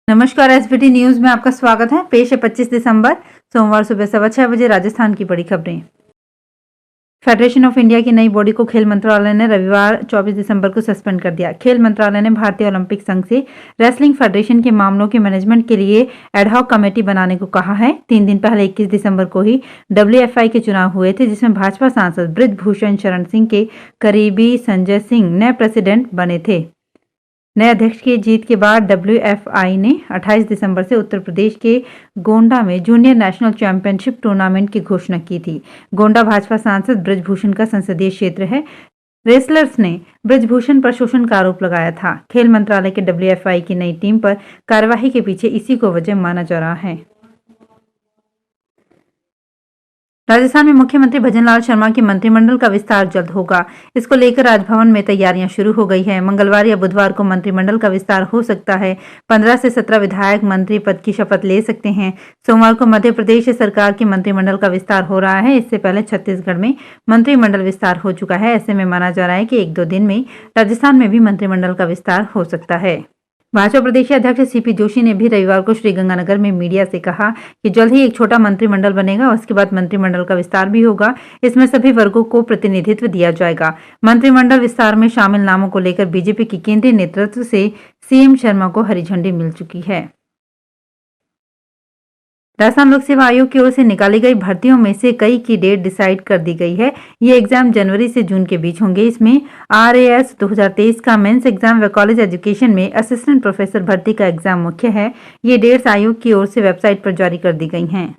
नमस्कार, SBT news में आपका स्वागत है। पेश है 25 दिसंबर सोमवार सुबह 6:15 बजे राजस्थान की बड़ी खबरें। फेडरेशन ऑफ इंडिया की नई बॉडी को खेल मंत्रालय ने रविवार 24 दिसंबर को सस्पेंड कर दिया। खेल मंत्रालय ने भारतीय ओलंपिक संघ से रेसलिंग फेडरेशन के मामलों के मैनेजमेंट के लिए एडहॉक कमेटी बनाने को कहा है। 3 दिन पहले 21 दिसंबर को ही WFI के चुनाव हुए थे, जिसमें भाजपा सांसद बृजभूषण शरण सिंह के करीबी संजय सिंह नए प्रेसिडेंट बने थे। नए अध्यक्ष की जीत के बाद WFI ने 28 दिसंबर से उत्तर प्रदेश के गोंडा में जूनियर नेशनल चैंपियनशिप टूर्नामेंट की घोषणा की थी। गोंडा भाजपा सांसद बृजभूषण का संसदीय क्षेत्र है। रेसलर्स ने बृजभूषण पर शोषण का आरोप लगाया था। खेल मंत्रालय के WFI की नई टीम पर कार्यवाही के पीछे इसी को वजह माना जा रहा है। राजस्थान में मुख्यमंत्री भजनलाल शर्मा के मंत्रिमंडल का विस्तार जल्द होगा। इसको लेकर राजभवन में तैयारियां शुरू हो गई है। मंगलवार या बुधवार को मंत्रिमंडल का विस्तार हो सकता है। 15 से 17 विधायक मंत्री पद की शपथ ले सकते हैं। सोमवार को मध्य प्रदेश सरकार के मंत्रिमंडल का विस्तार हो रहा है। इससे पहले छत्तीसगढ़ में मंत्रिमंडल विस्तार हो चुका है। ऐसे में माना जा रहा है कि 1-2 दिन में राजस्थान में भी मंत्रिमंडल का विस्तार हो सकता है। भाजपा प्रदेश अध्यक्ष सीपी जोशी ने भी रविवार को श्रीगंगानगर में मीडिया से कहा कि जल्द ही एक छोटा मंत्रिमंडल बनेगा। उसके बाद मंत्रिमंडल का विस्तार भी होगा। इसमें सभी वर्गों को प्रतिनिधित्व दिया जाएगा। मंत्रिमंडल विस्तार में शामिल नामों को लेकर बीजेपी की केंद्रीय नेतृत्व से सीएम शर्मा को हरी झंडी मिल चुकी है। राजस्थान लोक सेवा आयोग की ओर से निकाली गई भर्तियों में से कई की डेट डिसाइड कर दी गई है। ये एग्जाम जनवरी से जून के बीच होंगे। इसमें RAS 2023 का मेंस एग्जाम व कॉलेज एजुकेशन में असिस्टेंट प्रोफेसर भर्ती का एग्जाम मुख्य है। ये डेट्स आयोग की ओर से वेबसाइट पर जारी कर दी गई हैं।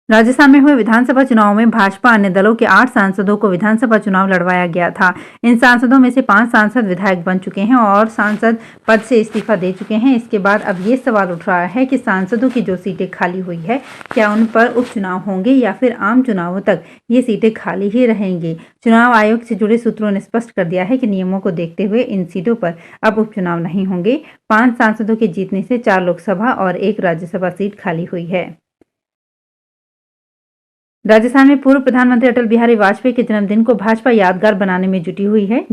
राजस्थान में हुए विधानसभा चुनाव में भाजपा अन्य दलों के 8 सांसदों को विधानसभा चुनाव लड़वाया गया था। इन सांसदों में से 5 सांसद विधायक बन चुके हैं और सांसद पद से इस्तीफा दे चुके हैं। इसके बाद अब ये सवाल उठ रहा है कि सांसदों की जो सीटें खाली हुई है, क्या उन पर उपचुनाव होंगे या फिर आम चुनावों तक ये सीटें खाली ही रहेंगी। चुनाव आयोग से जुड़े सूत्रों ने स्पष्ट कर दिया है कि नियमों को देखते हुए इन सीटों पर अब उपचुनाव नहीं होंगे। 5 सांसदों के जीतने से 4 लोकसभा और 1 राज्यसभा सीट खाली हुई है। राजस्थान में पूर्व प्रधानमंत्री अटल बिहारी वाजपेयी के जन्मदिन को भाजपा यादगार बनाने में जुटी हुई है।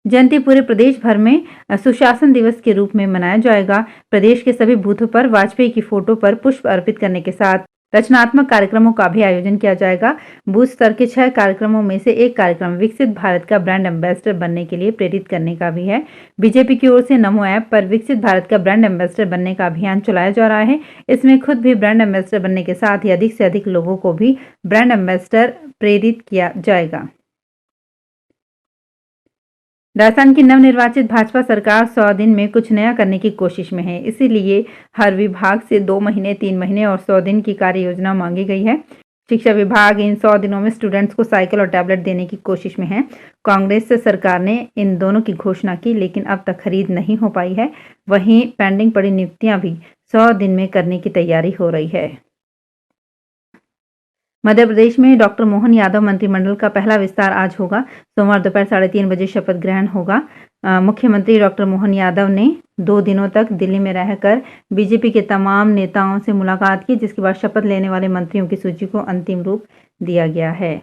जयंती पूरे प्रदेश भर में सुशासन दिवस के रूप में मनाया जाएगा। प्रदेश के सभी बूथों पर वाजपेयी की फोटो पर पुष्प अर्पित करने के साथ रचनात्मक कार्यक्रमों का भी आयोजन किया जाएगा। बूथ स्तर के 6 कार्यक्रमों में से एक कार्यक्रम विकसित भारत का ब्रांड एम्बेसडर बनने के लिए प्रेरित करने का भी है। बीजेपी की ओर से नमो ऐप पर विकसित भारत का ब्रांड एम्बेसडर बनने का अभियान चलाया जा रहा है। इसमें खुद भी ब्रांड एम्बेसडर बनने के साथ ही अधिक से अधिक लोगों को भी ब्रांड एम्बेसडर प्रेरित किया जाएगा। राजस्थान की नवनिर्वाचित भाजपा सरकार 100 दिन में कुछ नया करने की कोशिश में है। इसीलिए हर विभाग से 2 महीने, 3 महीने और 100 दिन की कार्य योजना मांगी गई है। शिक्षा विभाग इन 100 दिनों में स्टूडेंट्स को साइकिल और टैबलेट देने की कोशिश में है। कांग्रेस सरकार ने इन दोनों की घोषणा की, लेकिन अब तक खरीद नहीं हो पाई है। वहीं पेंडिंग पड़ी नियुक्तियां भी 100 दिन में करने की तैयारी हो रही है। मध्य प्रदेश में डॉक्टर मोहन यादव मंत्रिमंडल का पहला विस्तार आज होगा। सोमवार दोपहर 3:30 बजे शपथ ग्रहण होगा। मुख्यमंत्री डॉक्टर मोहन यादव ने 2 दिनों तक दिल्ली में रहकर बीजेपी के तमाम नेताओं से मुलाकात की, जिसके बाद शपथ लेने वाले मंत्रियों की सूची को अंतिम रूप दिया गया है।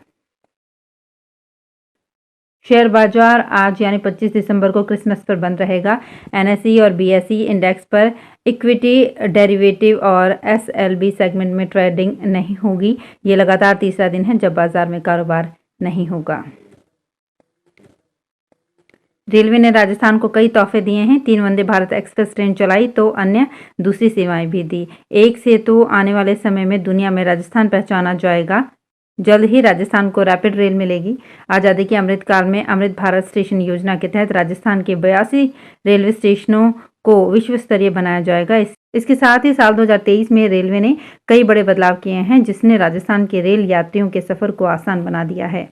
शेयर बाजार आज यानी 25 दिसंबर को क्रिसमस पर बंद रहेगा। NSE और BSE इंडेक्स पर इक्विटी, डेरिवेटिव और SLB सेगमेंट में ट्रेडिंग नहीं होगी। ये लगातार तीसरा दिन है जब बाजार में कारोबार नहीं होगा। रेलवे ने राजस्थान को कई तोहफे दिए हैं। 3 वंदे भारत एक्सप्रेस ट्रेन चलाई तो अन्य दूसरी सेवाएं भी दी। एक से तो आने वाले समय में दुनिया में राजस्थान पहचाना जाएगा। जल्द ही राजस्थान को रैपिड रेल मिलेगी। आजादी के अमृत काल में अमृत भारत स्टेशन योजना के तहत राजस्थान के 82 रेलवे स्टेशनों को विश्व स्तरीय बनाया जाएगा। इसके साथ ही साल 2023 में रेलवे ने कई बड़े बदलाव किए हैं, जिसने राजस्थान के रेल यात्रियों के सफर को आसान बना दिया है।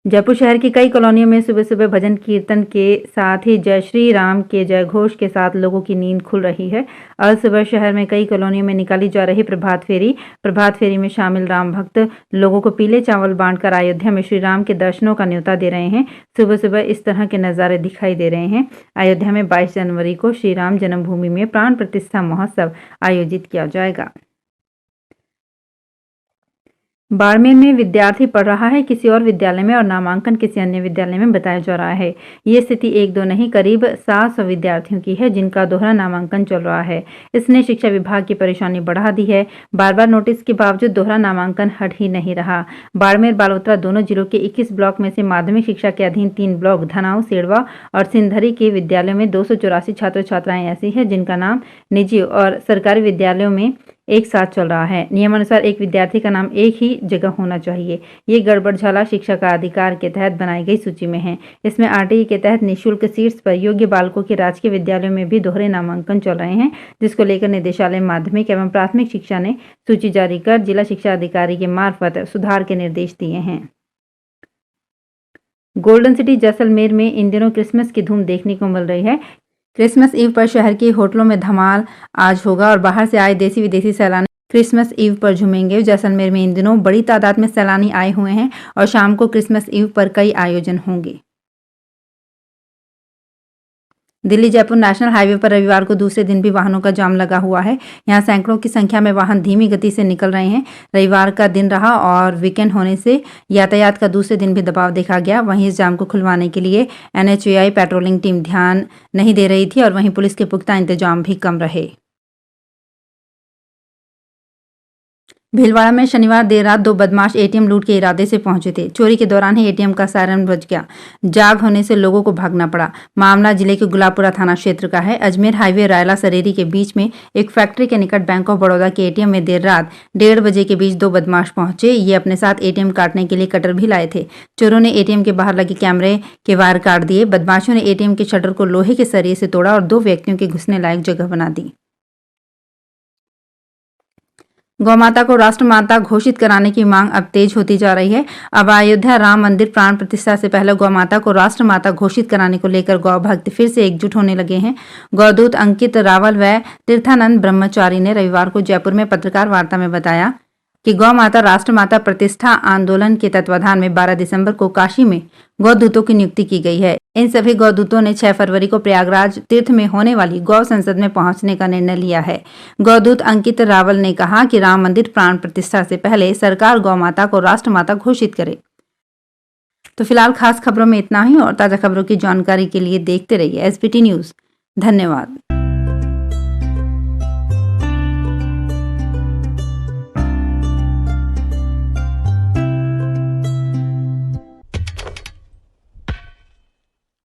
जयपुर शहर की कई कॉलोनियों में सुबह सुबह भजन कीर्तन के साथ ही जय श्री राम के जय घोष के साथ लोगों की नींद खुल रही है। आज सुबह शहर में कई कॉलोनियों में निकाली जा रही प्रभात फेरी में शामिल राम भक्त लोगों को पीले चावल बांटकर अयोध्या में श्री राम के दर्शनों का न्योता दे रहे हैं। सुबह सुबह इस तरह के नज़ारे दिखाई दे रहे हैं। अयोध्या में 22 जनवरी को श्री राम जन्मभूमि में प्राण प्रतिष्ठा महोत्सव आयोजित किया जाएगा। बाड़मेर में विद्यार्थी पढ़ रहा है किसी और विद्यालय में और नामांकन किसी अन्य विद्यालय में बताया जा रहा है। ये स्थिति एक दो नहीं, करीब 700 विद्यार्थियों की है जिनका दोहरा नामांकन चल रहा है। इसने शिक्षा विभाग की परेशानी बढ़ा दी है। बार बार नोटिस के बावजूद दोहरा नामांकन हट ही नहीं रहा। बाड़मेर बालोतरा दोनों जिलों के 21 ब्लॉक में से माध्यमिक शिक्षा के अधीन 3 ब्लॉक धनाऊ, सेड़वा और सिंधरी के विद्यालयों में 284 छात्र छात्राएं ऐसी है जिनका नाम निजी और सरकारी विद्यालयों में एक साथ चल रहा है। नियमानुसार एक विद्यार्थी का नाम एक ही जगह होना चाहिए। ये गड़बड़झाला शिक्षा का अधिकार के तहत बनाई गई सूची में है। इसमें आरटीई के तहत निःशुल्क सीट्स पर योग्य बालकों के राजकीय विद्यालयों में भी दोहरे नामांकन चल रहे हैं, जिसको लेकर निदेशालय माध्यमिक एवं प्राथमिक शिक्षा ने सूची जारी कर जिला शिक्षा अधिकारी के मार्फत सुधार के निर्देश दिए हैं। गोल्डन सिटी जैसलमेर में इन दिनों क्रिसमस की धूम देखने को मिल रही है। क्रिसमस ईव पर शहर के होटलों में धमाल आज होगा और बाहर से आए देसी विदेशी सैलानी क्रिसमस ईव पर झूमेंगे। जैसलमेर में इन दिनों बड़ी तादाद में सैलानी आए हुए हैं और शाम को क्रिसमस ईव पर कई आयोजन होंगे। दिल्ली जयपुर नेशनल हाईवे पर रविवार को दूसरे दिन भी वाहनों का जाम लगा हुआ है। यहां सैकड़ों की संख्या में वाहन धीमी गति से निकल रहे हैं। रविवार का दिन रहा और वीकेंड होने से यातायात का दूसरे दिन भी दबाव देखा गया। वहीं इस जाम को खुलवाने के लिए NHAI पेट्रोलिंग टीम ध्यान नहीं दे रही थी और वहीं पुलिस के पुख्ता इंतजाम भी कम रहे। भीलवाड़ा में शनिवार देर रात 2 बदमाश एटीएम लूट के इरादे से पहुंचे थे। चोरी के दौरान ही एटीएम का सायरन बज गया। जाग होने से लोगों को भागना पड़ा। मामला जिले के गुलाबपुरा थाना क्षेत्र का है। अजमेर हाईवे रायला सरेरी के बीच में एक फैक्ट्री के निकट बैंक ऑफ बड़ौदा के एटीएम में देर रात 1:30 बजे के बीच 2 बदमाश पहुंचे। ये अपने साथ एटीएम काटने के लिए कटर भी लाए थे। चोरों ने एटीएम के बाहर लगे कैमरे के वायर काट दिए। बदमाशों ने एटीएम के शटर को लोहे के सरिये से तोड़ा और 2 व्यक्तियों के घुसने लायक जगह बना दी। गौमाता को राष्ट्रमाता घोषित कराने की मांग अब तेज होती जा रही है। अब अयोध्या राम मंदिर प्राण प्रतिष्ठा से पहले गौमाता को राष्ट्रमाता घोषित कराने को लेकर गौ भक्त फिर से एकजुट होने लगे हैं। गौदूत अंकित रावल व तीर्थानंद ब्रह्मचारी ने रविवार को जयपुर में पत्रकार वार्ता में बताया कि गौ माता राष्ट्रमाता प्रतिष्ठा आंदोलन के तत्वाधान में 12 दिसंबर को काशी में गौदूतों की नियुक्ति की गई है। इन सभी गौदूतों ने 6 फरवरी को प्रयागराज तीर्थ में होने वाली गौ संसद में पहुंचने का निर्णय लिया है। गौदूत अंकित रावल ने कहा कि राम मंदिर प्राण प्रतिष्ठा से पहले सरकार गौ माता को राष्ट्रमाता घोषित करे। तो फिलहाल खास खबरों में इतना ही और ताजा खबरों की जानकारी के लिए देखते रहिए SBT न्यूज। धन्यवाद।